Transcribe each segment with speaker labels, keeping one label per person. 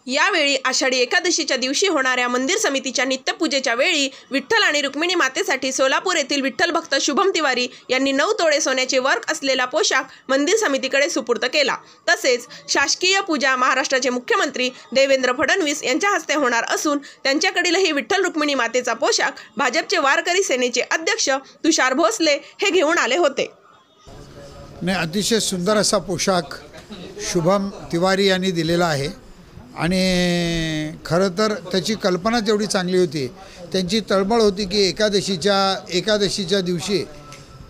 Speaker 1: यावेळी आषाढी एकादशीच्या दिवशी होणाऱ्या मंदिर समितीच्या नित्यपूजेच्या वेळी विठ्ठल आणि रुक्मिणी मातेसाठी सोलापूर येथील विठ्ठल भक्त शुभम तिवारी यांनी 9 तोळे सोन्याचे वर्क असलेला पोशाख मंदिर समितीकडे सुपूर्द केला। तसेच शासकीय पूजा महाराष्ट्राचे मुख्यमंत्री देवेंद्र फडणवीस यांच्या हस्ते होणार असून त्यांच्याकडीलही विठ्ठल रुक्मिणी मातेचा पोशाख भाजपचे वारकरी सेनेचे अध्यक्ष तुषार भोसले हे घेऊन आले होते।
Speaker 2: अतिशय सुंदर असा पोशाख शुभम तिवारी यांनी दिलेला आहे आणि खरं तर त्याची कल्पना तेवढी चांगली होती। त्यांची तळमळ होती की एकादशीच्या दिवशी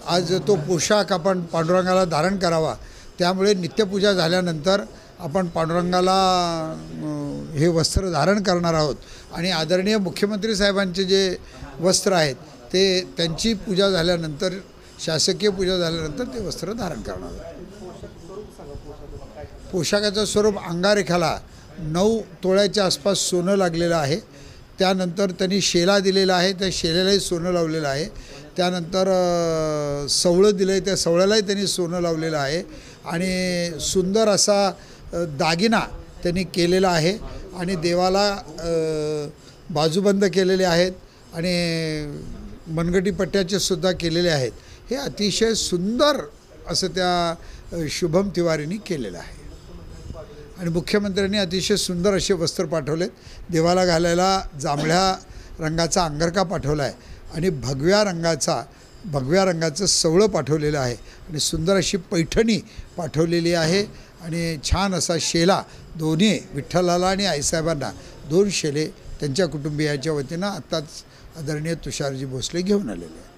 Speaker 2: आज तो पोशाख आपण पांडुरंगाला धारण करावा। त्यामुळे नित्यपूजा झाल्यानंतर आपण पांडुरंगाला हे वस्त्र धारण करणार आहोत आणि आदरणीय मुख्यमंत्री साहेबांचे जे वस्त्र आहेत ते त्यांची पूजा झाल्यानंतर शासकीय पूजा झाल्यानंतर ते वस्त्र धारण करणार आहोत। पोशाखाचं स्वरूप अंगारेखाला 9 तोळ्याच्या आसपास सोनं लागलेलं आहे। त्यानंतर त्यांनी शेला दिलेला आहे, त्या शेल्यालाही सोनं लावलेलं आहे। त्यानंतर सवळं दिलं आहे, त्या सवळ्यालाही त्यांनी सोनं लावलेलं आहे आणि सुंदर असा दागिना त्यांनी केलेला आहे आणि देवाला बाजूबंद केलेले आहेत आणि मनगटी पट्ट्याचे सुद्धा केलेले आहेत। हे अतिशय सुंदर असं त्या शुभम तिवारींनी केलेलं आहे आणि मुख्यमंत्र्यांनी अतिशय सुंदर असे वस्त्र पाठवलेत। देवाला घालायला जांभळ्या रंगाचा अंगरखा पाठवला आहे आणि भगव्या रंगाचं सवळं पाठवलेलं आहे आणि सुंदर अशी पैठणी पाठवलेली आहे आणि छान असा शेला दोन्ही विठ्ठलाला आणि आईसाहेबांना 2 शेले त्यांच्या कुटुंबियाच्या वतीनं आत्ताच आदरणीय तुषारजी भोसले घेऊन आलेले आहेत।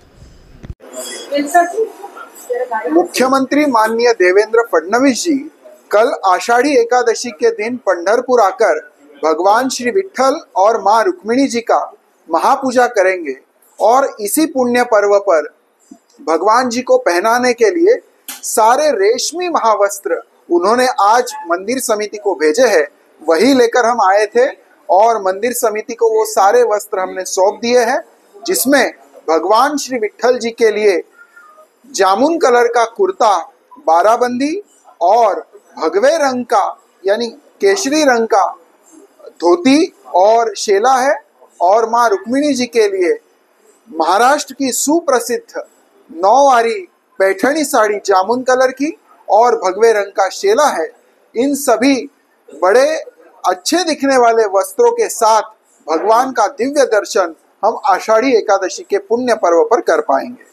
Speaker 3: मुख्यमंत्री माननीय देवेंद्र फडणवीस जी कल आषाढ़ी एकादशी के दिन पंढरपुर आकर भगवान श्री विठ्ठल और माँ रुक्मिणी जी का महापूजा करेंगे और इसी पुण्य पर्व पर भगवान जी को पहनाने के लिए सारे रेशमी महावस्त्र उन्होंने आज मंदिर समिति को भेजे हैं। वही लेकर हम आए थे और मंदिर समिति को वो सारे वस्त्र हमने सौंप दिए हैं, जिसमें भगवान श्री विठ्ठल जी के लिए जामुन कलर का कुर्ता बाराबंदी और भगवे रंग का यानी केसरी रंग का धोती और शेला है और माँ रुक्मिणी जी के लिए महाराष्ट्र की सुप्रसिद्ध 9 वारी पैठणी साड़ी जामुन कलर की और भगवे रंग का शेला है। इन सभी बड़े अच्छे दिखने वाले वस्त्रों के साथ भगवान का दिव्य दर्शन हम आषाढ़ी एकादशी के पुण्य पर्व पर कर पाएंगे।